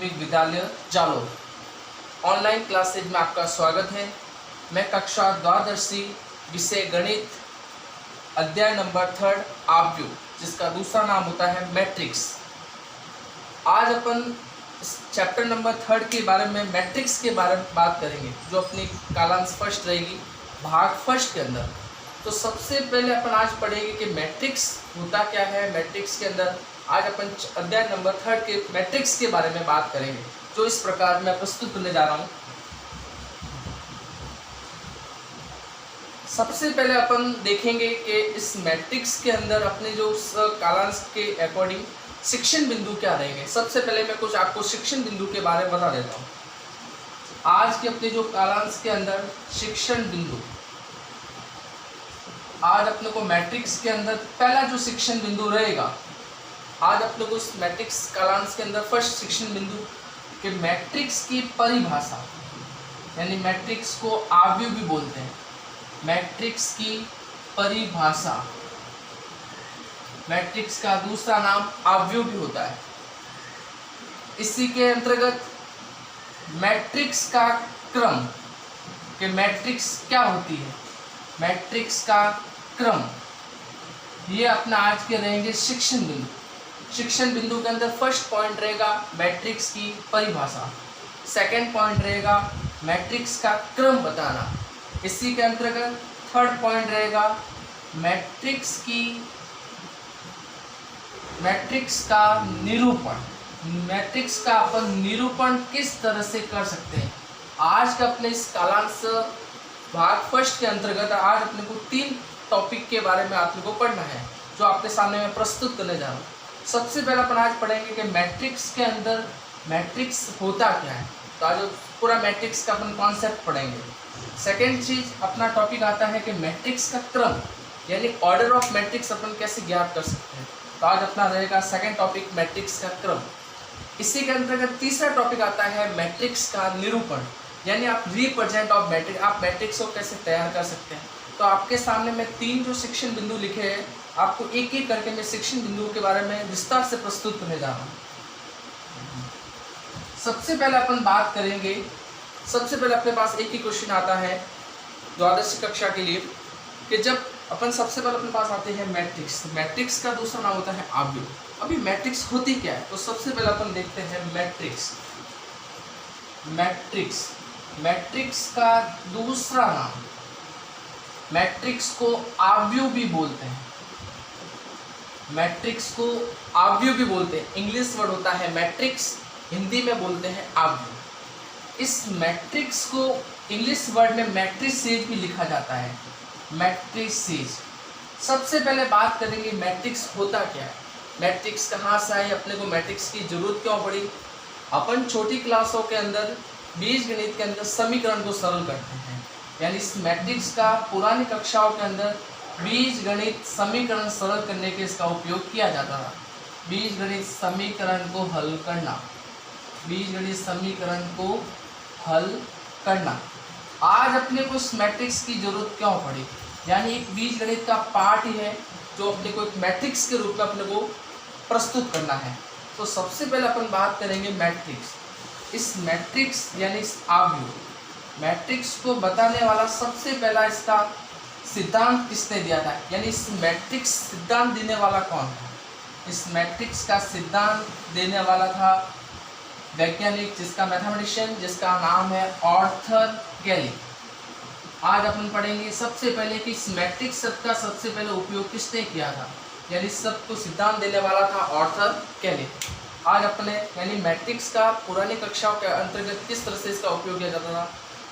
प्राथमिक विद्यालय Jalore online classes में आपका स्वागत है। मैं कक्षा द्वादशी विषय गणित अध्याय नंबर 3 आव्यूह, जिसका दूसरा नाम होता है मैट्रिक्स। आज अपन चैप्टर नंबर 3 के बारे में मैट्रिक्स के बारे में बात करेंगे, जो अपनी कालांश फर्स्ट रहेगी भाग फर्स्ट के अंदर। तो सबसे पहले अपन आज पढ़ेंगे कि मैट्रिक्स होता क्या है। मैट्रिक्स के अंदर आज अपन अध्याय नंबर 3 के मैट्रिक्स के बारे में बात करेंगे, जो इस प्रकार मैं प्रस्तुत करने जा रहा हूँ। सबसे पहले अपन देखेंगे कि इस मैट्रिक्स के अंदर अपने जो कालांश के अकॉर्डिंग शिक्षण बिंदु क्या रहेंगे। सबसे पहले मैं कुछ आपको शिक्षण बिंदु के बारे में बता देता हूँ। आज के अपने जो कालांश के अंदर शिक्षण बिंदु, आज अपने को मैट्रिक्स के अंदर पहला जो शिक्षण बिंदु रहेगा, आज अपने को उस मैट्रिक्स कालांश के अंदर फर्स्ट शिक्षण बिंदु के मैट्रिक्स की परिभाषा, यानी मैट्रिक्स को आव्यूह भी बोलते हैं। मैट्रिक्स की परिभाषा, मैट्रिक्स का दूसरा नाम आव्यूह भी होता है। इसी के अंतर्गत मैट्रिक्स का क्रम, कि मैट्रिक्स क्या होती है, मैट्रिक्स का क्रम, ये अपना आज के रहेंगे शिक्षण बिंदु। शिक्षण बिंदु के अंदर फर्स्ट पॉइंट रहेगा मैट्रिक्स की परिभाषा, सेकंड पॉइंट रहेगा मैट्रिक्स का क्रम बताना। इसी के अंतर्गत थर्ड पॉइंट रहेगा मैट्रिक्स का निरूपण। मैट्रिक्स का अपन निरूपण किस तरह से कर सकते हैं। आज का अपने इस कालांश भाग फर्स्ट के अंतर्गत आज अपने को 3 टॉपिक के बारे में आपने को पढ़ना है, जो आपके सामने मैं प्रस्तुत करने जा रहा हूँ। सबसे पहले अपन आज पढ़ेंगे कि मैट्रिक्स के अंदर मैट्रिक्स होता क्या है। तो आज पूरा मैट्रिक्स का अपन कॉन्सेप्ट पढ़ेंगे। सेकेंड चीज अपना टॉपिक आता है कि मैट्रिक्स का क्रम, यानी ऑर्डर ऑफ मैट्रिक्स अपन कैसे ज्ञात कर सकते हैं। तो आज अपना रहेगा सेकेंड टॉपिक मैट्रिक्स का क्रम। इसी के अंतर्गत तीसरा टॉपिक आता है मैट्रिक्स का निरूपण, यानी आप रिप्रेजेंट ऑफ मैट्रिक्स, आप मैट्रिक्स को कैसे तैयार कर सकते हैं। तो आपके सामने मैं 3 जो शिक्षण बिंदु लिखे हैं, आपको एक एक करके मैं शिक्षण बिंदुओं के बारे में विस्तार से प्रस्तुत करने जा रहा हूँ। सबसे पहले अपन बात करेंगे, सबसे पहले अपने पास एक ही क्वेश्चन आता है द्वादश कक्षा के लिए, कि जब अपन सबसे पहले अपने पास आते हैं मैट्रिक्स। मैट्रिक्स का दूसरा नाम होता है आव्यूह। अभी मैट्रिक्स होती क्या है, तो सबसे पहले अपन देखते हैं मैट्रिक्स। मैट्रिक्स का दूसरा नाम, मैट्रिक्स को आव्यूह भी बोलते हैं। मैट्रिक्स को आव्यूह भी बोलते हैं। इंग्लिश वर्ड होता है मैट्रिक्स, हिंदी में बोलते हैं आव्यूह। इस मैट्रिक्स को इंग्लिश वर्ड में मैट्रिसेज भी लिखा जाता है, मैट्रिसेज। सबसे पहले बात करेंगे मैट्रिक्स होता क्या है, मैट्रिक्स कहाँ से आई, अपने को मैट्रिक्स की जरूरत क्यों पड़ी। अपन छोटी क्लासों के अंदर बीजगणित के अंदर समीकरण को सरल करते हैं, यानी इस मैट्रिक्स का पुरानी कक्षाओं के अंदर बीजगणित समीकरण सरल करने के इसका उपयोग किया जाता था। बीजगणित समीकरण को हल करना, बीजगणित समीकरण को हल करना। आज अपने को इस मैट्रिक्स की जरूरत क्यों पड़ी, यानी एक बीजगणित का पार्ट ही है जो अपने को एक मैट्रिक्स के रूप में अपने को प्रस्तुत करना है। तो सबसे पहले अपन बात करेंगे मैट्रिक्स। इस मैट्रिक्स यानी इस आव्यूह, मैट्रिक्स को बताने वाला सबसे पहला इसका सिद्धांत किसने दिया था, यानी इस मैट्रिक्स सिद्धांत देने वाला कौन था। इस मैट्रिक्स का सिद्धांत देने वाला था वैज्ञानिक, जिसका मैथमेटिशियन, जिसका नाम है आर्थर कैली। आज अपन पढ़ेंगे सबसे पहले कि इस मैट्रिक्स शब्द का सबसे पहले उपयोग किसने किया था, यानी इस शब्द को सिद्धांत देने वाला था आर्थर कैली। आज अपने यानी मैट्रिक्स का पुरानी कक्षाओं के अंतर्गत किस तरह से इसका उपयोग किया जाता था,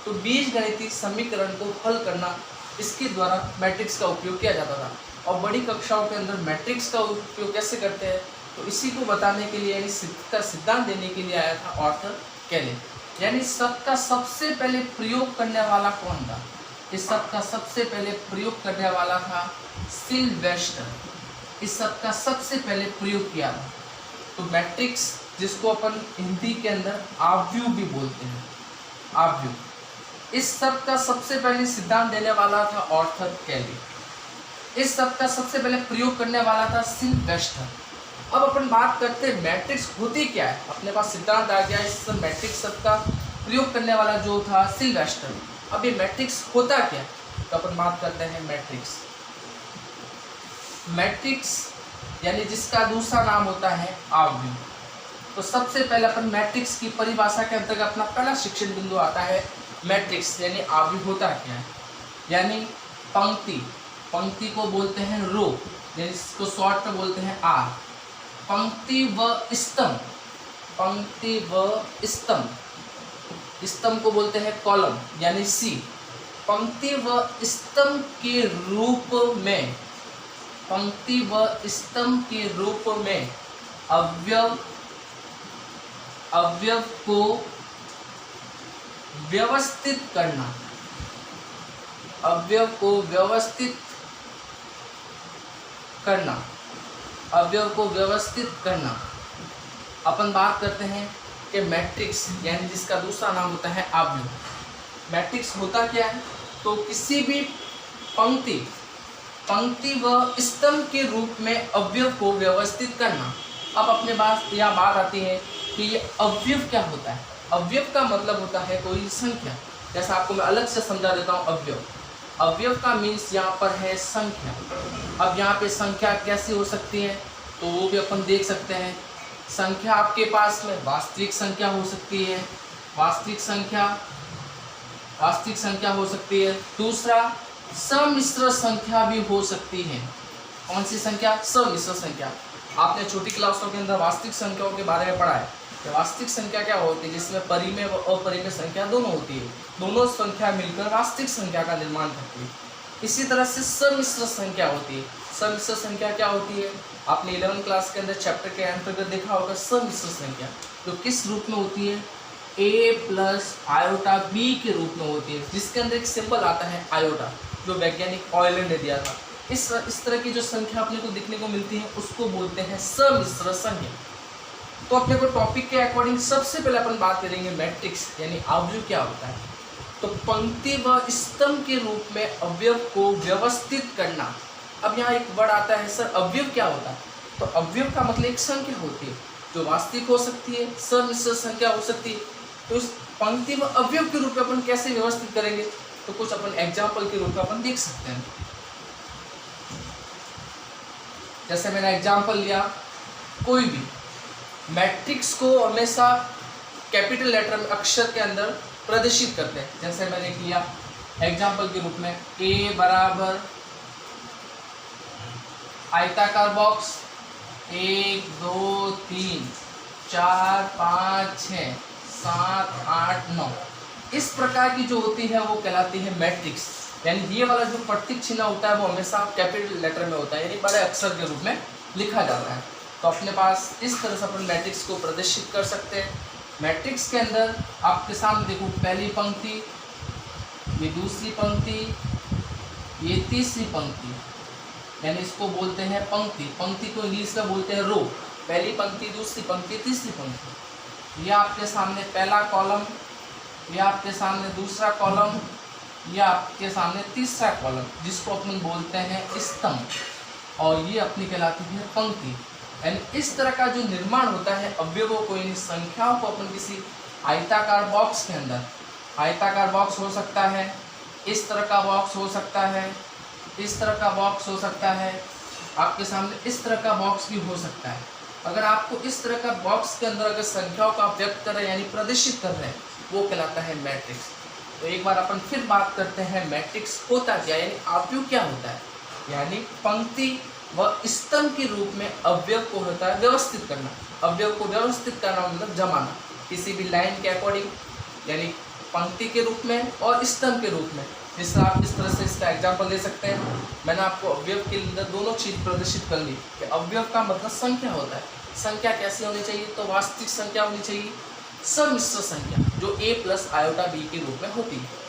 तो बीजगणितीय समीकरण को हल करना, इसके द्वारा मैट्रिक्स का उपयोग किया जाता था। और बड़ी कक्षाओं के अंदर मैट्रिक्स का उपयोग कैसे करते हैं, तो इसी को बताने के लिए, यानी इसका सिद्धांत देने के लिए आया था आर्थर कैली। यानी शब्द का सबसे पहले प्रयोग करने वाला कौन था, इस शब्द का सबसे पहले प्रयोग करने वाला था सिल्वेस्टर। इस शब्द का सबसे पहले प्रयोग किया था। तो मैट्रिक्स, जिसको अपन हिंदी के अंदर आव्यूह भी बोलते हैं, आव्यूह, इस शब्द का सबसे पहले सिद्धांत देने वाला था आर्थर कैली। इस शब्द का सबसे पहले प्रयोग करने वाला था सिल्वेस्टर। अब अपन बात करते हैं मैट्रिक्स होती क्या है। अपने पास सिद्धांत आ गया, इस मैट्रिक्स शब्द का प्रयोग करने वाला जो था सिल्वेस्टर। अब ये मैट्रिक्स होता क्या है, तो अपन बात करते हैं मैट्रिक्स। मैट्रिक्स यानी जिसका दूसरा नाम होता है आव्यूह। तो सबसे पहले अपन मैट्रिक्स की परिभाषा के अंतर्गत अपना पहला शिक्षण बिंदु आता है मैट्रिक्स यानी आव्यूह होता क्या है। यानी पंक्ति, पंक्ति को बोलते हैं रो, यानी इसको शॉर्ट में बोलते हैं आर। पंक्ति व स्तंभ, पंक्ति व स्तंभ, स्तंभ को बोलते हैं कॉलम यानी सी। पंक्ति व स्तंभ के रूप में, पंक्ति व स्तंभ के रूप में अवयव, अवयव को व्यवस्थित करना, अवयव को व्यवस्थित करना, अवयव को व्यवस्थित करना। अपन बात करते हैं कि मैट्रिक्स यानी जिसका दूसरा नाम होता है आव्यूह। मैट्रिक्स होता क्या है, तो किसी भी पंक्ति, पंक्ति व स्तंभ के रूप में अवयव को व्यवस्थित करना। अब अपने पास यह बात आती है कि ये अवयव क्या होता है। अवयव का मतलब होता है कोई संख्या। जैसा आपको मैं अलग से समझा देता हूँ अवयव। अवयव का मीन्स यहाँ पर है संख्या। अब यहाँ पे संख्या कैसी हो सकती है, तो वो भी अपन देख सकते हैं। संख्या आपके पास में वास्तविक संख्या हो सकती है, वास्तविक संख्या, वास्तविक संख्या हो सकती है। दूसरा सम्मिश्र संख्या भी हो सकती है। कौन सी संख्या, सम्मिश्र संख्या। आपने छोटी क्लासों के अंदर वास्तविक संख्याओं के बारे में पढ़ा है कि वास्तविक संख्या क्या होती है, जिसमें परिमेय व अपरिमेय संख्या दोनों होती है। दोनों संख्या मिलकर वास्तविक संख्या का निर्माण करती है। इसी तरह से सम्मिश्र संख्या होती है। सम्मिश्र संख्या क्या होती है, आपने 11वीं क्लास के अंदर चैप्टर के अंतर्गत देखा होगा। सम्मिश्र संख्या जो किस रूप में होती है, a प्लस आयोटा b के रूप में होती है, जिसके अंदर एक सिंबल आता है आयोटा, जो वैज्ञानिक ऑयलैंड ने दिया था। इस तरह की जो संख्या अपने को दिखने को मिलती है उसको बोलते हैं सम्मिश्र संख्या। तो अपने को टॉपिक के अकॉर्डिंग सबसे पहले अपन बात करेंगे मैट्रिक्स यानी आव्यूह क्या होता है। तो पंक्ति व स्तंभ के रूप में अवयव को व्यवस्थित करना। अब यहाँ एक वर्ड आता है सर अवयव क्या होता है, तो अवयव का मतलब एक संख्या होती है जो वास्तविक हो सकती है, सम्मिश्र संख्या हो सकती है। तो इस पंक्ति व अवयव के रूप में अपन कैसे व्यवस्थित करेंगे, तो कुछ अपन एग्जाम्पल के रूप में अपन देख सकते हैं। जैसे मैंने एग्जाम्पल लिया, कोई भी मैट्रिक्स को हमेशा कैपिटल लेटर में अक्षर के अंदर प्रदर्शित करते हैं। जैसे मैंने किया एग्जाम्पल के रूप में a बराबर आयताकार बॉक्स 1 2 3 4 5 6 7 8 9, इस प्रकार की जो होती है वो कहलाती है मैट्रिक्स। यानी ये वाला जो प्रतीक चिन्ह होता है वो हमेशा कैपिटल लेटर में होता है, यानी बड़े अक्षर के रूप में लिखा जाता है। तो अपने पास इस तरह से अपन मैट्रिक्स को प्रदर्शित कर सकते हैं। मैट्रिक्स के अंदर आपके सामने देखो, पहली पंक्ति, ये दूसरी पंक्ति, ये तीसरी पंक्ति, यानी इसको बोलते हैं पंक्ति। पंक्ति को इंग्लिश में बोलते हैं रो। पहली पंक्ति, दूसरी पंक्ति, तीसरी पंक्ति। ये आपके सामने पहला कॉलम, ये आपके सामने दूसरा कॉलम, ये आपके सामने तीसरा कॉलम, जिसको अपन बोलते हैं स्तंभ, और ये अपनी कहलाती है पंक्ति। यानी इस तरह का जो निर्माण होता है अवयवों को, इन संख्याओं को अपन किसी आयताकार बॉक्स के अंदर, आयताकार बॉक्स हो सकता है, इस तरह का बॉक्स हो सकता है, इस तरह का बॉक्स हो सकता है, आपके सामने इस तरह का बॉक्स भी हो सकता है। अगर आपको इस तरह का बॉक्स के अंदर अगर संख्याओं का व्यक्त कर रहे हैं यानी प्रदर्शित कर रहे हैं, वो कहलाता है मैट्रिक्स। तो एक बार अपन फिर बात करते हैं मैट्रिक्स होता क्या, यानी आव्यूह क्या होता है। यानी पंक्ति व स्तंभ के रूप में अवयव को होता है व्यवस्थित करना। अवयव को व्यवस्थित करना मतलब जमाना किसी भी लाइन के अकॉर्डिंग, यानी पंक्ति के रूप में और स्तंभ के रूप में। जिससे आप इस तरह से इसका एग्जाम्पल दे सकते हैं। मैंने आपको अवयव के अंदर दोनों चीज़ प्रदर्शित कर ली कि अवयव का मतलब संख्या होता है। संख्या कैसी होनी चाहिए, तो वास्तविक संख्या होनी चाहिए, सम्मिश्र संख्या जो a प्लस आयोटा b के रूप में होती है।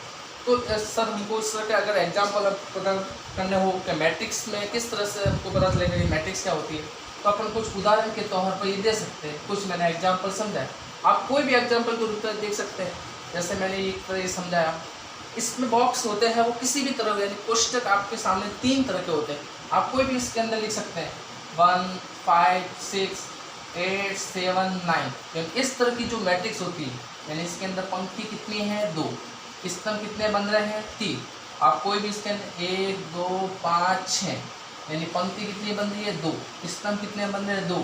तो सर हमको इस तरह के अगर एग्जाम्पल पता करने हो कि मैट्रिक्स में किस तरह से हमको पता चलेगा कि मैट्रिक्स क्या होती है, तो अपन कुछ उदाहरण के तौर पर ये दे सकते हैं। कुछ मैंने एग्जाम्पल समझाया, आप कोई भी एग्जाम्पल के रूप में देख सकते हैं। जैसे मैंने एक तरह ये समझाया, इसमें बॉक्स होते हैं वो किसी भी तरह, यानी कोष्टक आपके सामने 3 तरह के होते हैं। आप कोई भी इसके अंदर लिख सकते हैं 1 5 6 8 7 9, यानी इस तरह की जो मैट्रिक्स होती है, यानी इसके अंदर पंक्ति कितनी है 2, स्तंभ कितने बन रहे हैं 3। आप कोई भी इसके अंदर 1 2 5 6, यानी पंक्ति कितनी बन रही है 2, स्तंभ कितने बन रहे हैं 2,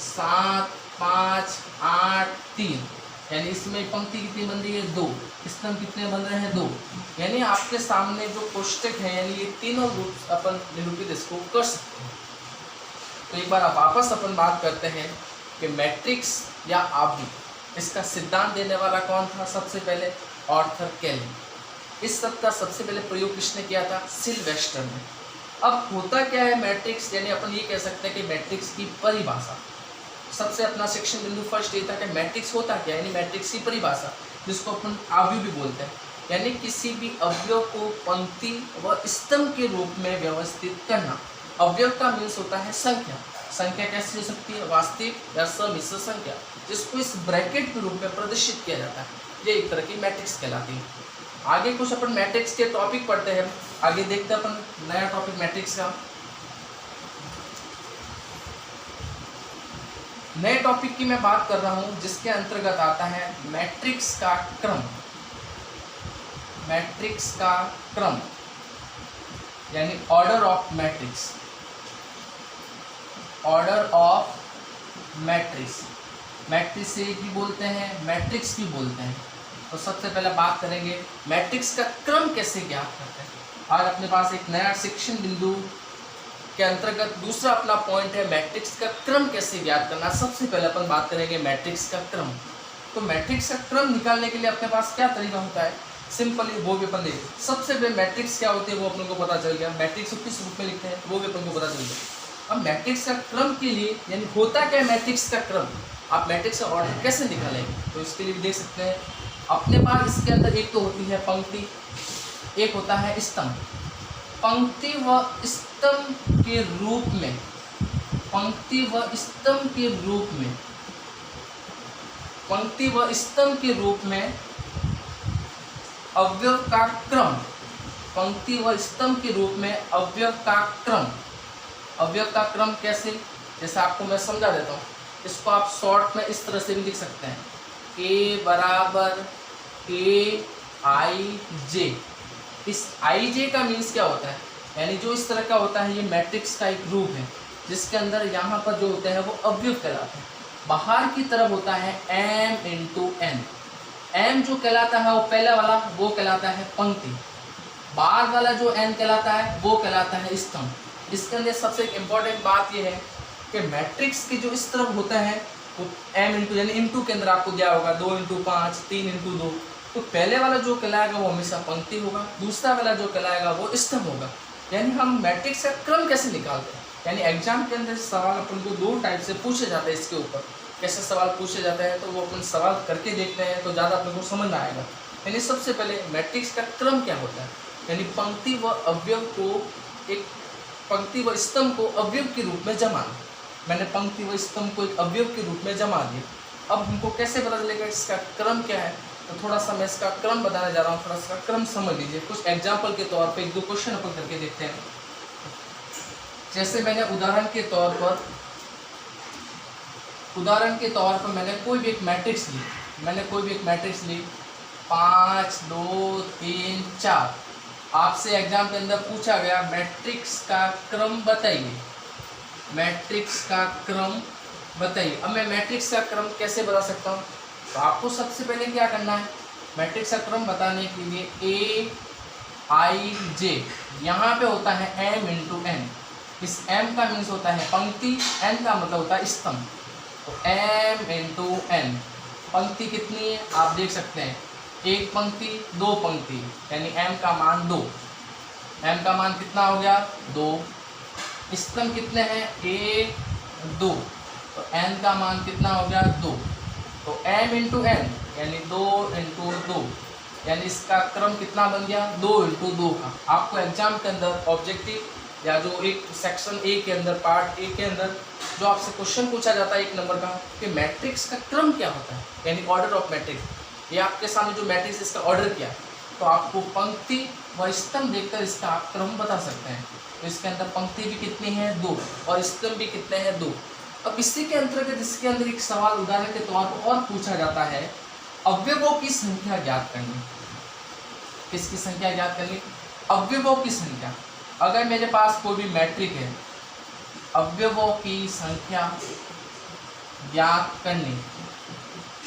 7 5 8 3, यानी इसमें पंक्ति कितनी बन रही है 2, स्तंभ कितने बन रहे हैं 2। यानी आपके सामने जो कोष्टक है, यानी ये तीनों रूप अपन निरूपित इसको कर सकते हैं। तो एक बार आप वापस अपन बात करते हैं कि मैट्रिक्स या आव्यूह, इसका सिद्धांत देने वाला कौन था? सबसे पहले आर्थर केली। इस सब का सबसे पहले प्रयोग किसने किया था? सिल्वेस्टर ने। अब होता क्या है मैट्रिक्स, यानी अपन ये कह सकते हैं कि मैट्रिक्स की परिभाषा, सबसे अपना सेक्शन बिंदु फर्स्ट ये था कि मैट्रिक्स होता क्या है, यानी मैट्रिक्स की परिभाषा, जिसको अपन आव्यूह भी बोलते हैं, यानी किसी भी अवयव को पंक्ति व स्तंभ के रूप में व्यवस्थित करना। अवयव का मीन्स होता है संख्या। संख्या कैसी हो सकती है? वास्तविक या समिश्र संख्या, जिसको इस ब्रैकेट के रूप में प्रदर्शित किया जाता है, ये एक तरह की मैट्रिक्स कहलाती है। आगे कुछ अपन मैट्रिक्स के टॉपिक पढ़ते हैं, आगे देखते हैं अपन नया टॉपिक मैट्रिक्स का। नए टॉपिक की मैं बात कर रहा हूं, जिसके अंतर्गत आता है मैट्रिक्स का क्रम। मैट्रिक्स का क्रम यानी order of matrix. Order of matrix, matrix भी बोलते हैं, मैट्रिक्स भी बोलते हैं। तो सबसे पहले बात करेंगे मैट्रिक्स का क्रम कैसे ज्ञात करते हैं। आज अपने पास एक नया शिक्षण बिंदु के अंतर्गत दूसरा अपना पॉइंट है मैट्रिक्स का क्रम कैसे ज्ञात करना। सबसे पहले अपन बात करेंगे मैट्रिक्स का क्रम। तो मैट्रिक्स का क्रम निकालने के लिए अपने पास क्या तरीका होता है? सिंपली वो भी अपन देखें। सबसे पहले मैट्रिक्स क्या होती है वो अपन को पता चल गया, मैट्रिक्स को किस रूप में लिखते हैं वो भी अपन को पता चल गया। अब मैट्रिक्स का क्रम के लिए, यानी होता क्या है मैट्रिक्स का क्रम, आप मैट्रिक्स का ऑर्डर कैसे निकालेंगे? तो इसके लिए भी देख सकते हैं अपने पास इसके अंदर एक तो होती है पंक्ति, एक होता है स्तंभ। पंक्ति व स्तंभ के रूप में, पंक्ति व स्तंभ के रूप में, पंक्ति व स्तंभ के रूप में अवयव का क्रम, पंक्ति व स्तंभ के रूप में अवयव का क्रम। अवयव का क्रम कैसे? जैसे आपको मैं समझा देता हूँ, इसको आप शॉर्ट में इस तरह से भी लिख सकते हैं, A बराबर AIJ। इस IJ का मीन्स क्या होता है? यानी जो इस तरह का होता है, ये मैट्रिक्स का एक रूप है, जिसके अंदर यहाँ पर जो होते हैं वो अवयव कहलाते हैं। बाहर की तरफ होता है M इंटू N। M जो कहलाता है वो पहला वाला, वो कहलाता है पंक्ति। बाहर वाला जो N कहलाता है वो कहलाता है स्तंभ। इसके अंदर सबसे इम्पोर्टेंट बात यह है कि मैट्रिक्स के जो इस तरफ होता है वो M इंटू, यानी इंटू के अंदर आपको दिया होगा 2 इंटू 5 3 इंटू 2। तो पहले वाला जो कहलाएगा वो हमेशा पंक्ति होगा, दूसरा वाला जो कहलाएगा वो स्तंभ होगा। यानी हम मैट्रिक्स का क्रम कैसे निकालते हैं? यानी एग्जाम के अंदर सवाल अपन को 2 टाइप से पूछे जाते हैं। इसके ऊपर कैसे सवाल पूछे जाते हैं तो वो अपन सवाल करके देखते हैं तो ज़्यादा अपने को समझ में आएगा। यानी सबसे पहले मैट्रिक्स का क्रम क्या होता है, यानी पंक्ति व अवयव को, एक पंक्ति व स्तंभ को अवयव के रूप में जमाना। मैंने पंक्ति व स्तंभ को एक अवयव के रूप में जमा दिया। अब हमको कैसे पता चलेगा इसका क्रम क्या है? तो थोड़ा सा मैं इसका क्रम बताने जा रहा हूँ, थोड़ा सा क्रम समझ लीजिए। कुछ एग्जाम्पल के तौर पे 1-2 क्वेश्चन अपन करके देखते हैं। जैसे मैंने उदाहरण के तौर पर मैंने कोई भी एक मैट्रिक्स ली, 5 2 3 4। आपसे एग्जाम के अंदर पूछा गया मैट्रिक्स का क्रम बताइए, मैट्रिक्स का क्रम बताइए। अब मैं मैट्रिक्स का क्रम कैसे बता सकता हूँ? तो आपको सबसे पहले क्या करना है, मैट्रिक्स का क्रम बताने के लिए AIJ यहाँ पे होता है M इंटू N। इस M का मीन्स होता है पंक्ति, N का मतलब होता है स्तंभ। तो M इंटू N, पंक्ति कितनी है आप देख सकते हैं, 1 पंक्ति 2 पंक्ति, यानी M का मान 2। M का मान कितना हो गया 2। स्तंभ कितने हैं 1 2, तो N का मान कितना हो गया 2। तो M इंटू N यानी 2 इंटू 2, यानी इसका क्रम कितना बन गया 2 इंटू 2 का। आपको एग्जाम के अंदर ऑब्जेक्टिव या जो एक सेक्शन A के अंदर, पार्ट A के अंदर जो आपसे क्वेश्चन पूछा जाता है 1 नंबर का कि मैट्रिक्स का क्रम क्या होता है, यानी ऑर्डर ऑफ मैट्रिक्स। ये आपके सामने जो मैट्रिक्स इसका ऑर्डर किया, तो आपको पंक्ति व स्तंभ देखकर इसका आप क्रम बता सकते हैं। तो इसके अंदर पंक्ति भी कितनी है 2 और स्तंभ भी कितने हैं 2। अब इसी के अंतर्गत इसके अंदर एक सवाल उदाहरण के तौर पर और पूछा जाता है, अवयवों की संख्या ज्ञात करनी। किसकी संख्या ज्ञात करनी? अवयवों की संख्या। अगर मेरे पास कोई भी मैट्रिक है, अवयवों की संख्या ज्ञात करनी,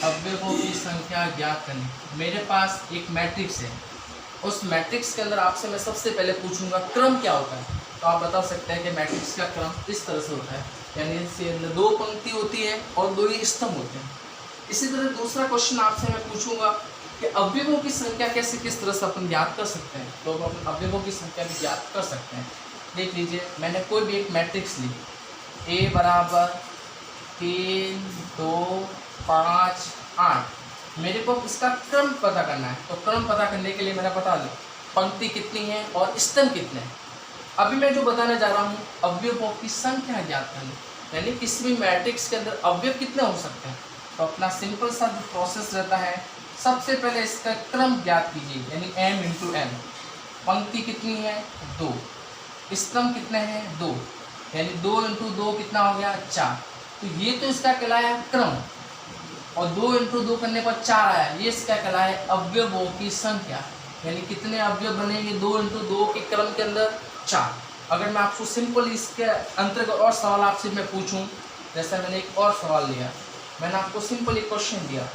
अवयवों की संख्या ज्ञात करनी। मेरे पास एक मैट्रिक्स है, उस मैट्रिक्स के अंदर आपसे मैं सबसे पहले पूछूंगा क्रम क्या होता है। तो आप बता सकते हैं कि मैट्रिक्स का क्रम इस तरह से होता है, यानी इसके अंदर 2 पंक्ति होती है और 2 ही स्तंभ होते हैं। इसी तरह दूसरा क्वेश्चन आपसे मैं पूछूंगा कि अवयवों की संख्या कैसे किस तरह से अपन ज्ञात कर सकते हैं। तो अपन अवयवों की संख्या भी ज्ञात कर सकते हैं। देख लीजिए, मैंने कोई भी एक मैट्रिक्स ली, A बराबर 3 2 5 8। मेरे को इसका क्रम पता करना है, तो क्रम पता करने के लिए मैंने बता दिया पंक्ति कितनी है और स्तंभ कितने हैं। अभी मैं जो बताने जा रहा हूँ, अवयवों की संख्या ज्ञात करनी, यानी किसी भी मैट्रिक्स के अंदर अवयव कितने हो सकते हैं। तो अपना सिंपल सा जो प्रोसेस रहता है, सबसे पहले इसका क्रम ज्ञात कीजिए, यानी m × n। पंक्ति कितनी है 2, स्तंभ कितने हैं 2, यानी 2 × 2 कितना हो गया 4। तो ये तो इसका कहलाया क्रम, और 2 × 2 करने पर 4 आया, ये इसका कहलाया अवयवों की संख्या, यानी कितने अवयव बनेंगे 2 × 2 के क्रम के अंदर 4। अगर मैं आपको सिंपल इसके अंतर्गत और सवाल आपसे मैं पूछूं, जैसे मैंने एक और सवाल लिया, मैंने आपको सिंपल एक क्वेश्चन दिया,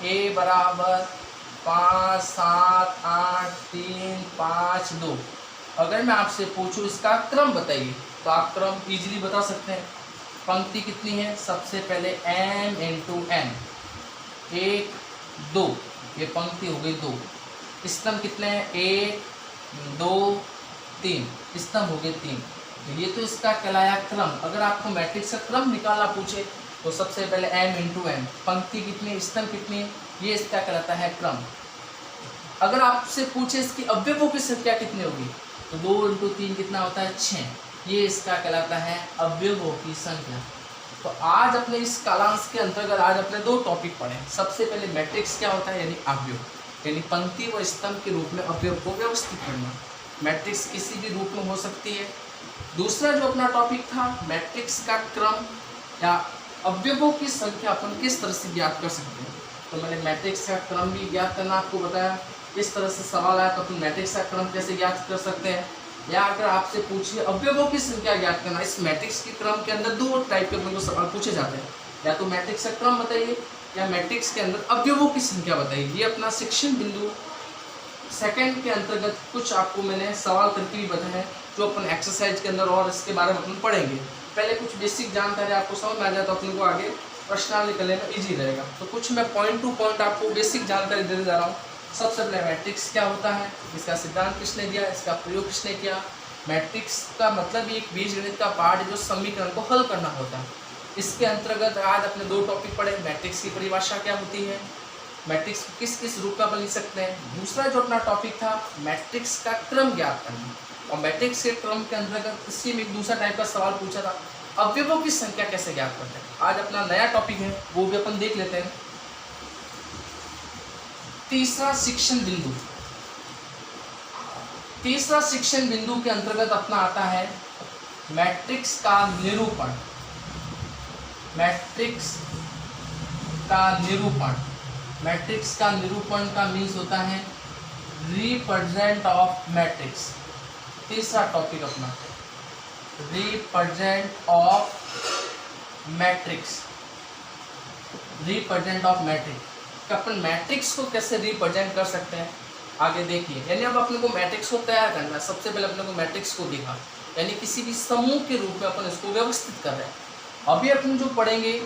A बराबर 5 7 8 3 5 2। अगर मैं आपसे पूछूं इसका क्रम बताइए, तो आप क्रम इजीली बता सकते हैं। पंक्ति कितनी है, सबसे पहले m × n, 1 2, ये पंक्ति हो गई 2। स्तंभ कितने हैं 1 2 3, स्तंभ हो गए 3। तो ये तो इसका कहलाया क्रम। अगर आपको मैट्रिक्स का क्रम निकालना पूछे, तो सबसे पहले m × n, पंक्ति कितनी, स्तंभ कितनी, ये इसका कहलाता है क्रम। अगर आपसे पूछे इसकी अवयवों की संख्या कितनी होगी, तो 2 × 3 कितना होता है 6, ये इसका कहलाता है अवयवों की संख्या। तो आज अपने इस कालांश के अंतर्गत आज अपने 2 टॉपिक पढ़े। सबसे पहले मैट्रिक्स क्या होता है, यानी अवयव, यानी पंक्ति व स्तंभ के रूप में अवयव को व्यवस्थित करना। मैट्रिक्स किसी भी रूप में हो सकती है। दूसरा जो अपना टॉपिक था, मैट्रिक्स का क्रम या अवयवों की संख्या अपन किस तरह से ज्ञात कर सकते हैं। तो मैंने मैट्रिक्स का क्रम भी ज्ञात करना आपको बताया। इस तरह से सवाल आया तो अपन मैट्रिक्स का क्रम कैसे ज्ञात कर सकते हैं, या अगर आपसे पूछिए अवयवों की संख्या ज्ञात करना, इस मैट्रिक्स के क्रम के अंदर 2 टाइप के अपन को सवाल पूछे जाते हैं, या तो मैट्रिक्स का क्रम बताइए या मैट्रिक्स के अंदर अवयवों की संख्या बताइए। ये अपना शिक्षण बिंदु सेकंड के अंतर्गत कुछ आपको मैंने सवाल करके भी बताया, जो अपन एक्सरसाइज के अंदर और इसके बारे में अपन पढ़ेंगे। पहले कुछ बेसिक जानकारी आपको समझ में आ जाए तो अपन को आगे प्रश्न निकलने में ईजी रहेगा। तो कुछ मैं पॉइंट टू पॉइंट आपको बेसिक जानकारी देने जा रहा हूँ। सबसे पहले मैट्रिक्स क्या होता है, इसका सिद्धांत किसने दिया, इसका प्रयोग किसने किया। मैट्रिक्स का मतलब एक बीजगणित का पार्ट है जो समीकरण को हल करना होता है। इसके अंतर्गत आज अपने 2 टॉपिक पढ़े। मैट्रिक्स की परिभाषा क्या होती है, मैट्रिक्स किस किस रूप का बन सकते हैं। दूसरा जो अपना टॉपिक था, मैट्रिक्स का क्रम ज्ञात करना, और मैट्रिक्स के क्रम के अंतर्गत इसी में एक दूसरा टाइप का सवाल पूछा था, अवयवों की संख्या कैसे ज्ञात करते हैं। आज अपना नया टॉपिक है, वो भी अपन देख लेते हैं। तीसरा शिक्षण बिंदु, तीसरा शिक्षण बिंदु के अंतर्गत अपना आता है मैट्रिक्स का निरूपण। मैट्रिक्स का निरूपण, मैट्रिक्स का निरूपण का मीन्स होता है रिप्रेजेंट ऑफ मैट्रिक्स। तीसरा टॉपिक अपना represent of matrix, represent of matrix. Upon matrix को कैसे रिप्रेजेंट कर सकते हैं आगे देखिए। यानी अब अपने को मैट्रिक्स को तैयार करना है। सबसे पहले अपने को मैट्रिक्स को देखा, यानी किसी भी समूह के रूप में अपन इसको व्यवस्थित कर रहे हैं। अभी अपन जो पढ़ेंगे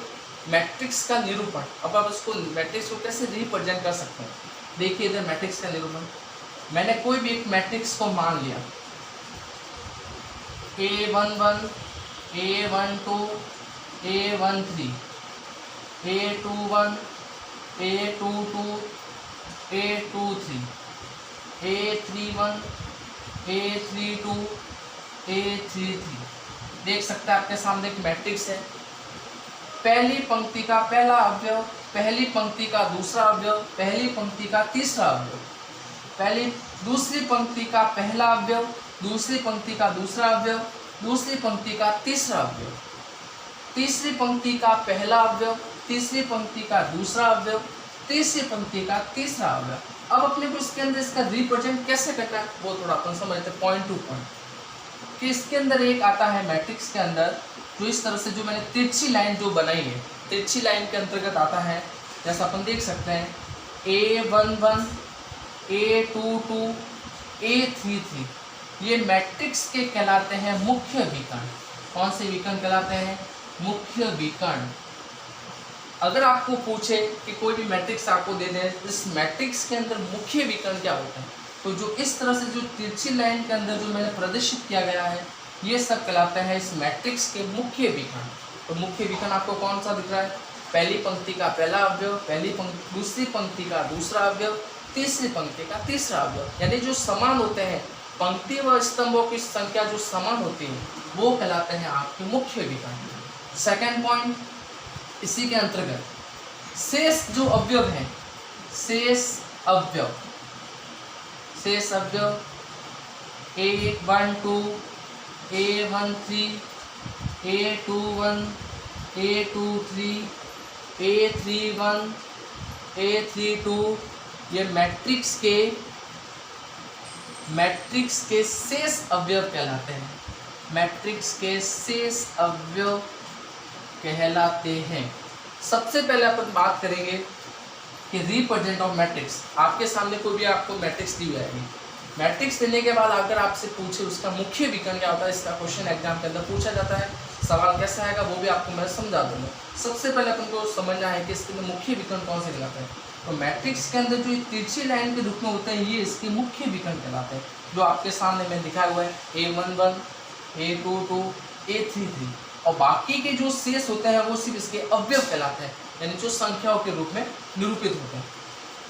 मैट्रिक्स का निरूपण। अब आप इसको मैट्रिक्स को कैसे रिप्रेजेंट कर सकते हैं, देखिए इधर मैट्रिक्स का निरूपण। मैंने कोई भी एक मैट्रिक्स को मान लिया, A11 A12 A13 A21 A22 A23 A31 A32 A33। देख सकते हैं आपके सामने एक मैट्रिक्स है। पहली पंक्ति का पहला अवयव, पहली पंक्ति का दूसरा अवयव, पहली पंक्ति का तीसरा अवयव, पहली दूसरी पंक्ति का पहला अवयव, दूसरी पंक्ति का दूसरा अवयव, दूसरी पंक्ति का तीसरा अवयव, तीसरी पंक्ति का पहला अवयव, तीसरी पंक्ति का दूसरा अवयव, तीसरी पंक्ति का तीसरा अवयव। अब अपने को इसके अंदर इसका रिप्रेजेंट कैसे करना है वो थोड़ा अपन समझते हैं पॉइंट टू पॉइंट। कि इसके अंदर एक आता है मैट्रिक्स के अंदर जो इस तरह से जो मैंने तिरछी लाइन जो बनाई है, तिरछी लाइन के अंतर्गत आता है, जैसा अपन देख सकते हैं A11, A22, A33, ये मैट्रिक्स के कहलाते हैं मुख्य विकर्ण। कौन से विकर्ण कहलाते हैं? मुख्य विकर्ण। अगर आपको पूछे कि कोई भी मैट्रिक्स आपको दे दे, इस मैट्रिक्स के अंदर मुख्य विकर्ण क्या होता है, तो जो इस तरह से जो तिरछी लाइन के अंदर जो मैंने प्रदर्शित किया गया है, ये सब कहलाता है इस मैट्रिक्स के मुख्य विकर्ण। तो मुख्य विकर्ण आपको कौन सा दिख रहा है? पहली पंक्ति का पहला अवयव, दूसरी पंक्ति का दूसरा अवयव, तीसरी पंक्ति का तीसरा अवयव, यानी जो समान होते हैं, पंक्ति व स्तंभों की संख्या जो समान होती है वो कहलाते हैं आपके मुख्य विकर्ण। सेकंड पॉइंट, इसी के अंतर्गत शेष जो अवयव हैं, शेष अवयव A12, A13, A21, A23, A31, A32, ये मैट्रिक्स के शेष अवयव कहलाते हैं। मैट्रिक्स के शेष अवयव कहलाते हैं। सबसे पहले अपन बात करेंगे कि रिप्रेजेंट ऑफ मैट्रिक्स। आपके सामने कोई भी आपको मैट्रिक्स दी जाएगी, मैट्रिक्स देने के बाद अगर आपसे पूछे उसका मुख्य विकर्ण क्या होता है, इसका क्वेश्चन एग्जाम के अंदर पूछा जाता है। सवाल कैसा आएगा वो भी आपको मैं समझा दूंगा। सबसे पहले अपन को समझना है कि इसके अंदर मुख्य विकर्ण कौन से कहलाते हैं। तो मैट्रिक्स के अंदर जो तिरछी लाइन के रूप में होते हैं, ये इसके मुख्य विकर्ण कहलाते हैं, जो आपके सामने मैं दिखाया हुआ है A11, A22, A33, और बाकी के जो शेष होते हैं वो सिर्फ इसके अवयव कहलाते हैं, यानी जो संख्याओं के रूप में निरूपित होते हैं।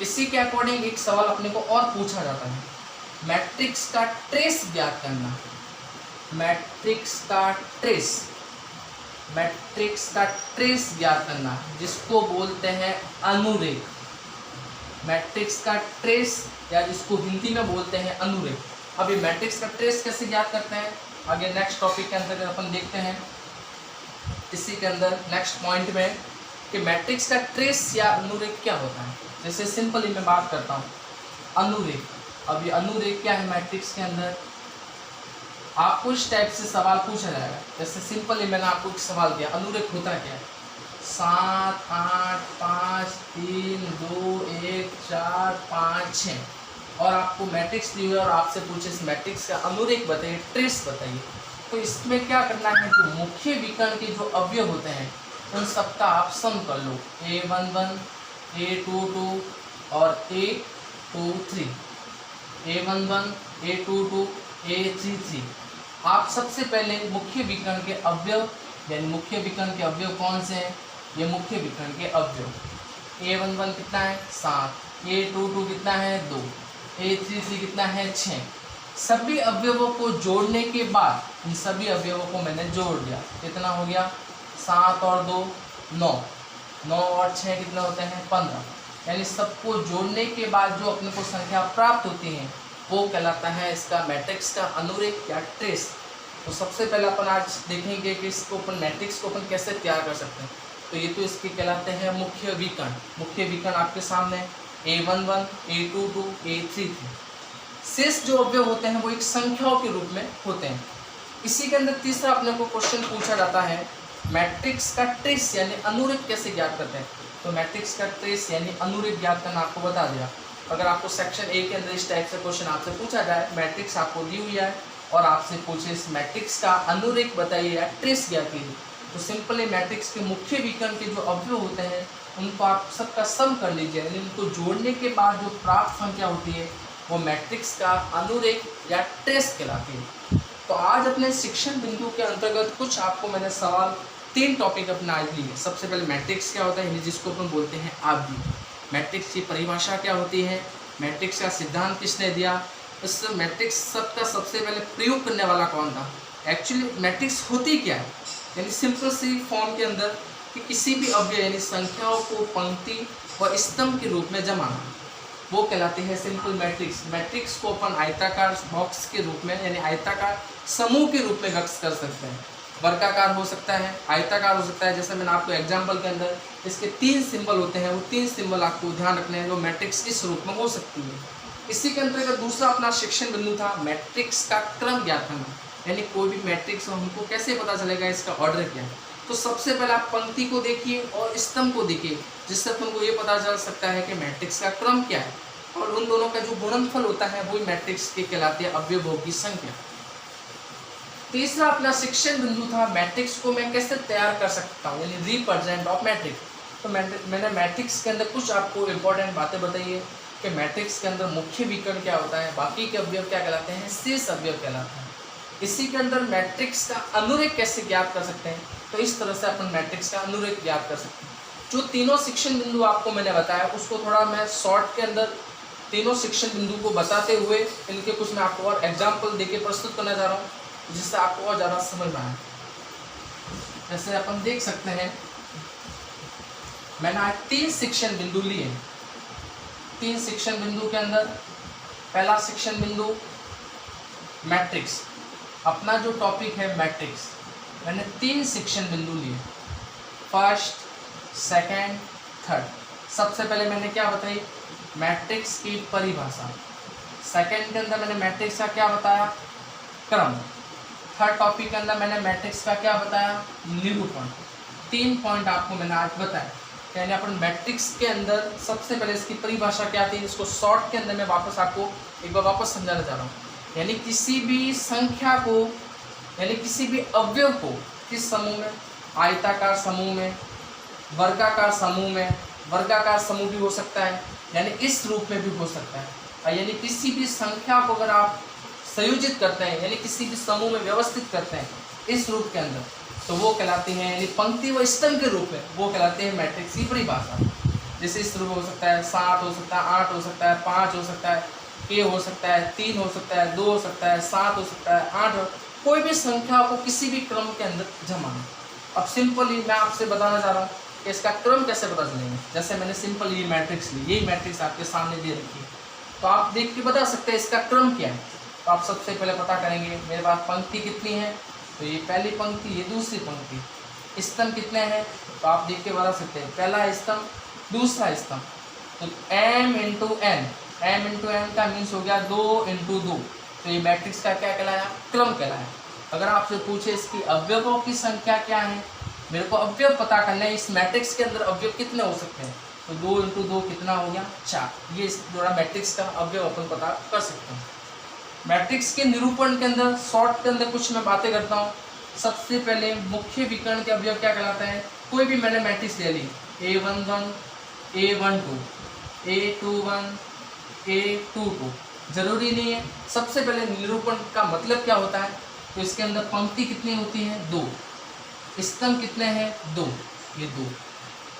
इसी के अकॉर्डिंग एक सवाल अपने को और पूछा जाता है, मैट्रिक्स का ट्रेस ज्ञात करना। मैट्रिक्स का ट्रेस ज्ञात करना, जिसको बोलते हैं अनुरेख। मैट्रिक्स का ट्रेस, या जिसको हिंदी में बोलते हैं अनुरेख। अब ये मैट्रिक्स का ट्रेस कैसे ज्ञात करते हैं, आगे नेक्स्ट टॉपिक के अंदर अपन देखते हैं। इसी के अंदर नेक्स्ट पॉइंट में कि मैट्रिक्स का ट्रेस या अनुरेख क्या होता है। जैसे सिंपली मैं बात करता हूँ अनुरेख। अब ये अनुरेख क्या है मैट्रिक्स के अंदर, आपको इस टाइप से सवाल पूछा जाएगा। जैसे सिंपली मैंने आपको एक सवाल दिया, अनुरेख होता क्या है? 7, 8, 5, 3, 2, 1, 4, 5, 6, और आपको मैट्रिक्स दी हुई और आपसे पूछे इस मैट्रिक्स का अनुरेख बताइए, ट्रेस बताइए। तो इसमें क्या करना है, जो मुख्य विकर्ण के जो अवयव होते हैं उन सबका आप सम कर लो। A11, A22 और A23, A11, A22, A33। आप सबसे पहले मुख्य विकर्ण के अवयव, यानी मुख्य विकर्ण के अवयव कौन से हैं, ये मुख्य विकर्ण के अवयव। A11 कितना है? 7, A22 कितना है? 2, A33 कितना है? 6। सभी अवयवों को जोड़ने के बाद, इन सभी अवयवों को मैंने जोड़ दिया, कितना हो गया? 7 और 2 9, 9 और 6 कितना होते हैं? 15। यानी सबको जोड़ने के बाद जो अपने को संख्या प्राप्त होती है वो कहलाता है इसका मैट्रिक्स का अनुरेख या ट्रेस। तो सबसे पहले अपन आज देखेंगे कि इसको अपन मैट्रिक्स को अपन कैसे तैयार कर सकते हैं। तो ये तो इसके कहलाते हैं मुख्य विकर्ण। मुख्य विकर्ण आपके सामने A11, A22, A33। शेष जो अवयव होते हैं वो एक संख्याओं के रूप में होते हैं। इसी के अंदर तीसरा अपने को क्वेश्चन पूछा जाता है, मैट्रिक्स का ट्रेस यानी अनुरेख कैसे ज्ञात करते हैं। तो मैट्रिक्स का ट्रेस यानी अनुरेख ज्ञात करना आपको बता दिया। अगर आपको सेक्शन ए के अंदर इस टाइप से क्वेश्चन आपसे पूछा जाए, मैट्रिक्स आपको दी हुई है और आपसे पूछे इस मैट्रिक्स का अनुरेख बताइए या ट्रेस ज्ञात कीजिए, तो सिंपली मैट्रिक्स के मुख्य विकर्ण के जो अवयव होते हैं उनको आप सबका सम कर लीजिए, यानी उनको जोड़ने के बाद जो प्राप्त संख्या होती है वो मैट्रिक्स का अनुरेख या ट्रेस कहलाती है। तो आज अपने शिक्षण बिंदु के अंतर्गत कुछ आपको मैंने सवाल 3 टॉपिक अपने आज लिए। सबसे पहले मैट्रिक्स क्या होता है, जिसको अपन बोलते हैं आव्यूह। मैट्रिक्स की परिभाषा क्या होती है, मैट्रिक्स का सिद्धांत किसने दिया, इस मैट्रिक्स सबका सबसे पहले प्रयोग करने वाला कौन था, एक्चुअली मैट्रिक्स होती क्या है, यानी सिंपल सी फॉर्म के अंदर कि किसी भी अवयव यानी संख्याओं को पंक्ति व स्तंभ के रूप में जमाना। वो कहलाती है सिंपल मैट्रिक्स। मैट्रिक्स को अपन आयताकार बॉक्स के रूप में यानी आयताकार समूह के रूप में व्यक्त कर सकते हैं। वर्गाकार हो सकता है, आयताकार हो सकता है। जैसे मैंने आपको एग्जाम्पल के अंदर इसके 3 सिंबल होते हैं, वो 3 सिंबल आपको ध्यान रखने हैं, जो मैट्रिक्स इस रूप में हो सकती है। इसी के अंतर्गत दूसरा अपना शिक्षण बिंदु था मैट्रिक्स का क्रम ज्ञात करना, यानी कोई भी मैट्रिक्स हो हमको कैसे पता चलेगा इसका ऑर्डर क्या है। तो सबसे पहले आप पंक्ति को देखिए और स्तंभ को देखिए, जिससे तुमको ये पता चल सकता है कि मैट्रिक्स का क्रम क्या है, और उन दोनों का जो गुणनफल होता है वही मैट्रिक्स के कहलाते हैं अवयवों की संख्या। तीसरा अपना शिक्षण बिंदु था मैट्रिक्स को मैं कैसे तैयार कर सकता हूँ, यानी रिप्रेजेंट ऑफ मैट्रिक्स। तो मैंने मैट्रिक्स के अंदर कुछ आपको इंपॉर्टेंट बातें बताई है कि मैट्रिक्स के अंदर मुख्य विकर्ण क्या होता है, बाकी के अवयव क्या कहलाते हैं, शेष अवयव कहलाते हैं। इसी के अंदर मैट्रिक्स का अनुरेख कैसे ज्ञात कर सकते हैं, तो इस तरह से अपन मैट्रिक्स का अनुरेख ज्ञात कर सकते हैं। जो तीनों शिक्षण बिंदु आपको मैंने बताया उसको थोड़ा मैं शॉर्ट के अंदर तीनों शिक्षण बिंदु को बताते हुए इनके कुछ मैं आपको और एग्जाम्पल देके प्रस्तुत करना चाह रहा हूँ, जिससे आपको और ज़्यादा समझ में आए। जैसे अपन देख सकते हैं मैंने आज 3 शिक्षण बिंदु लिए। 3 शिक्षण बिंदु के अंदर पहला शिक्षण बिंदु मैट्रिक्स, अपना जो टॉपिक है मैट्रिक्स, मैंने 3 शिक्षण बिंदु लिए, फर्स्ट, सेकंड, थर्ड। सबसे पहले मैंने क्या बताई, मैट्रिक्स की परिभाषा। सेकंड के अंदर मैंने मैट्रिक्स का क्या बताया, क्रम। थर्ड टॉपिक के अंदर मैंने मैट्रिक्स का क्या बताया, निरूपण। 3 पॉइंट आपको मैंने आज बताया। यानी अपन मैट्रिक्स के अंदर सबसे पहले इसकी परिभाषा क्या थी, इसको शॉर्ट के अंदर मैं वापस आपको एक बार वापस समझाना चाह रहा हूँ। यानी किसी भी संख्या को, यानी किसी भी अवयव को किस समूह में, आयताकार समूह में, वर्गाकार समूह में, वर्गाकार समूह भी हो सकता है, यानी इस रूप में भी हो सकता है। यानी किसी भी संख्या को अगर आप संयोजित करते हैं, यानी किसी भी समूह में व्यवस्थित करते हैं इस रूप के अंदर, तो वो कहलाते हैं, यानी पंक्ति व स्तंभ के रूप में वो कहलाते हैं मैट्रिक्स की परिभाषा। जैसे इस रूप हो सकता है, 7 हो सकता है, 8 हो सकता है, 5 हो सकता है, k हो सकता है, 3 हो सकता है, 2 हो सकता है, 7 हो सकता है, 8 हो, कोई भी संख्या को किसी भी क्रम के अंदर जमाना। अब सिंपली मैं आपसे बताना चाह रहा हूँ कि इसका क्रम कैसे पता चलेगा। जैसे मैंने सिंपल ये मैट्रिक्स ली, यही मैट्रिक्स आपके सामने दे रखी है, तो आप देख के बता सकते हैं इसका क्रम क्या है। तो आप सबसे पहले पता करेंगे मेरे पास पंक्ति कितनी है, तो ये पहली पंक्ति, ये दूसरी पंक्ति। स्तंभ कितने हैं, तो आप देख के बता सकते हैं, पहला स्तंभ, दूसरा स्तंभ। तो m into n, m into n का मीन्स हो गया 2 इंटू 2। तो ये मैट्रिक्स का क्या कहलाया, क्रम कहलाया। अगर आपसे पूछे इसकी अवयवों की संख्या क्या है, मेरे को अवयव पता करना है, इस मैट्रिक्स के अंदर अवयव कितने हो सकते हैं, तो 2 इंटू 2 कितना हो गया, 4। ये इस द्वारा मैट्रिक्स का अवयव अपन पता कर सकते हैं। मैट्रिक्स के निरूपण के अंदर शॉर्ट के अंदर कुछ मैं बातें करता हूँ। सबसे पहले मुख्य विकर्ण के अवयव क्या कहलाते हैं। कोई भी मैंने मैट्रिक्स ले ली, A11, A12, A21, A22, जरूरी नहीं है। सबसे पहले निरूपण का मतलब क्या होता है, तो इसके अंदर पंक्ति कितनी होती है, 2, स्तंभ कितने हैं, 2, ये 2।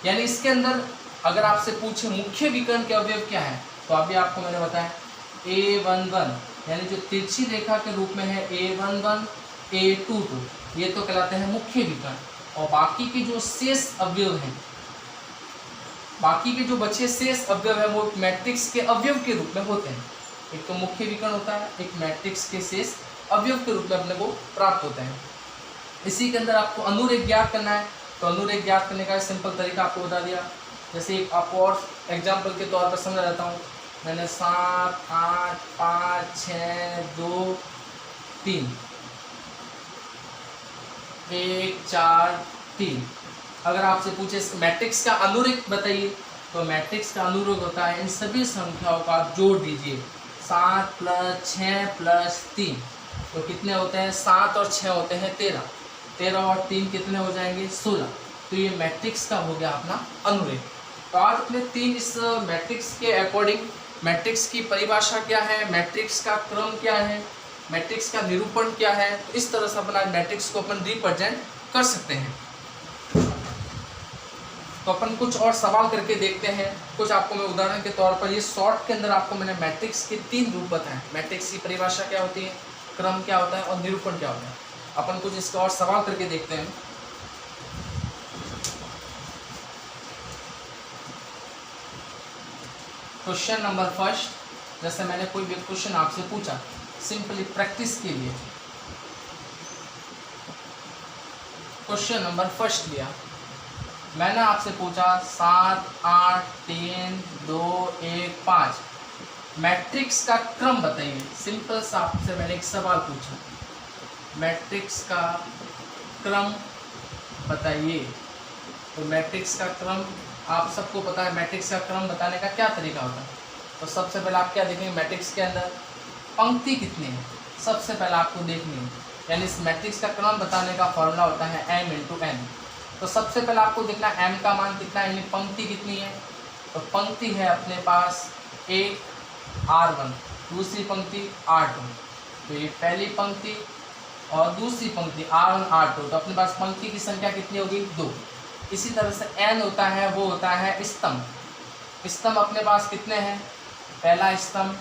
यानी इसके अंदर अगर आपसे पूछे मुख्य विकर्ण के अवयव क्या है, तो अभी आपको मैंने बताया A11, यानी जो तिरछी रेखा के रूप में है A11, A22, ये तो कहलाते हैं मुख्य विकर्ण। और बाकी के जो शेष अवयव हैं, बाकी के जो बचे शेष अवयव है वो मैट्रिक्स के अवयव के रूप में होते हैं। एक तो मुख्य विकर्ण होता है, एक मैट्रिक्स के शेष अवयव के रूप में अपने को प्राप्त होते हैं। इसी के अंदर आपको अनुरेख ज्ञात करना है, तो अनुरेख ज्ञात करने का सिंपल तरीका आपको बता दिया। जैसे आपको और एग्जाम्पल के तौर पर समझा जाता हूँ, मैंने 7, 8, 5, 6, 2, 3, 1, 4, 3। अगर आपसे पूछे मैट्रिक्स का अनुरेख बताइए, तो मैट्रिक्स का अनुरेख होता है इन सभी संख्याओं का आप जोड़ दीजिए, 7 + 6 + 3, तो कितने होते हैं, 7 और 6 होते हैं 13, 13 और 3 कितने हो जाएंगे, 16। तो ये मैट्रिक्स का हो गया अपना अनुरेख। तो आज अपने 3 इस मैट्रिक्स के अकॉर्डिंग मैट्रिक्स की परिभाषा क्या है, मैट्रिक्स का क्रम क्या है, मैट्रिक्स का निरूपण क्या है, तो इस तरह से अपना मैट्रिक्स को अपन रिप्रेजेंट कर सकते हैं। तो अपन कुछ और सवाल करके देखते हैं। कुछ आपको मैं उदाहरण के तौर पर, ये शॉर्ट के अंदर आपको मैंने मैट्रिक्स के 3 रूप बताए। मैट्रिक्स की परिभाषा क्या होती है, क्रम क्या होता है और निरूपण क्या होता है। अपन कुछ इसका और सवाल करके देखते हैं। क्वेश्चन नंबर फर्स्ट, जैसे मैंने कोई भी क्वेश्चन आपसे पूछा सिंपली प्रैक्टिस के लिए, क्वेश्चन नंबर फर्स्ट लिया, मैंने आपसे पूछा 7 8 3 2 1 5 मैट्रिक्स का क्रम बताइए। सिंपल सा आपसे मैंने एक सवाल पूछा, मैट्रिक्स का क्रम बताइए। तो मैट्रिक्स का क्रम आप सबको पता है, मैट्रिक्स का क्रम बताने का क्या तरीका होता है। तो सबसे पहले आप क्या देखेंगे, मैट्रिक्स के अंदर पंक्ति कितनी है, सबसे पहले आपको देखनी है। यानी इस मैट्रिक्स का क्रम बताने का फॉर्मूला होता है m × n। तो सबसे पहले आपको देखना m का मान कितना है, यानी पंक्ति कितनी है। तो पंक्ति है अपने पास एक r1, दूसरी पंक्ति r2। तो ये पहली पंक्ति और दूसरी पंक्ति r1 r2। तो अपने पास पंक्ति की संख्या कितनी होगी, 2। इसी तरह से n होता है, वो होता है स्तंभ। स्तंभ अपने पास कितने हैं, पहला स्तंभ,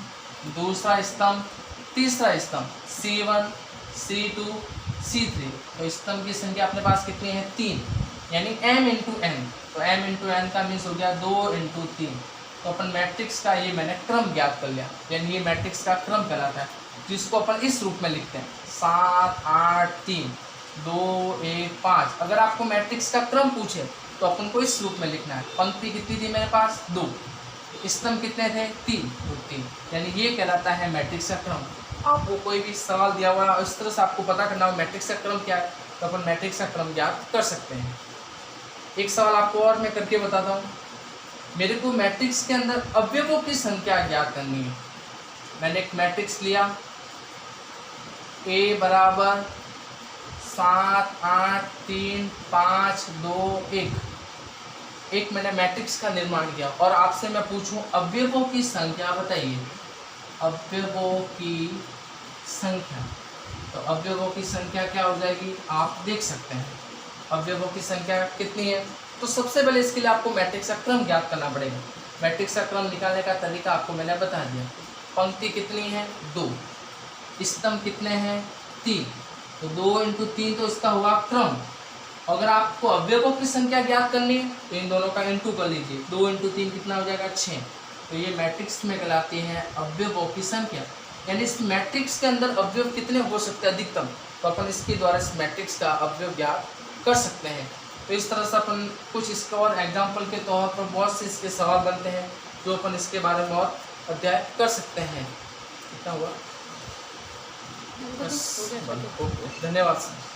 दूसरा स्तंभ, तीसरा स्तंभ, C1 C2 C3। तो स्तंभ की संख्या अपने पास कितनी है, 3, यानी m × n। तो m × n का मीन्स हो गया 2 × 3। तो अपन मैट्रिक्स का ये मैंने क्रम ज्ञात कर लिया, यानी ये मैट्रिक्स का क्रम कहलाता है, जिसको अपन इस रूप में लिखते हैं 7 8 3 2 1 5। अगर आपको मैट्रिक्स का क्रम पूछे तो अपन को इस रूप में लिखना है। पंक्ति कितनी थी मेरे पास, 2, स्तंभ कितने थे, 3, तो 3, यानी ये कहलाता है मैट्रिक्स का क्रम। आपको कोई भी सवाल दिया हुआ है इस तरह से आपको पता करना हो मैट्रिक्स का क्रम क्या है, तो अपन मैट्रिक्स का क्रम ज्ञात कर सकते हैं। एक सवाल आपको और मैं करके बताता हूँ, मेरे को मैट्रिक्स के अंदर अवयवों की संख्या ज्ञात करनी है। मैंने एक मैट्रिक्स लिया, A = 7 8 3 5 2 1। एक मैंने मैट्रिक्स का निर्माण किया और आपसे मैं पूछूं अवयवों की संख्या बताइए, अवयवों की संख्या। तो अवयवों की संख्या क्या हो जाएगी, आप देख सकते हैं अवयवों की संख्या कितनी है। तो सबसे पहले इसके लिए आपको मैट्रिक्स का क्रम ज्ञात करना पड़ेगा। मैट्रिक्स का क्रम निकालने का तरीका आपको मैंने बता दिया। पंक्ति कितनी है, 2, स्तंभ कितने हैं, 3। तो 2 × 3 तो इसका हुआ क्रम। अगर आपको अवयवों की संख्या ज्ञात करनी है तो इन दोनों का इंटू कर लीजिए, 2 × 3 कितना हो जाएगा, 6। तो ये मैट्रिक्स में कहलाती है अवयवों की संख्या। यानी इस मैट्रिक्स के अंदर अवयव कितने हो सकते हैं अधिकतम, तो अपन इसके द्वारा इस मैट्रिक्स का अवयव ज्ञात कर सकते हैं। तो इस तरह से अपन कुछ इसका और एग्जाम्पल के तौर पर बहुत से इसके सवाल बनते हैं जो अपन इसके बारे में और अध्ययन कर सकते हैं। कितना हुआ, धन्यवाद सर।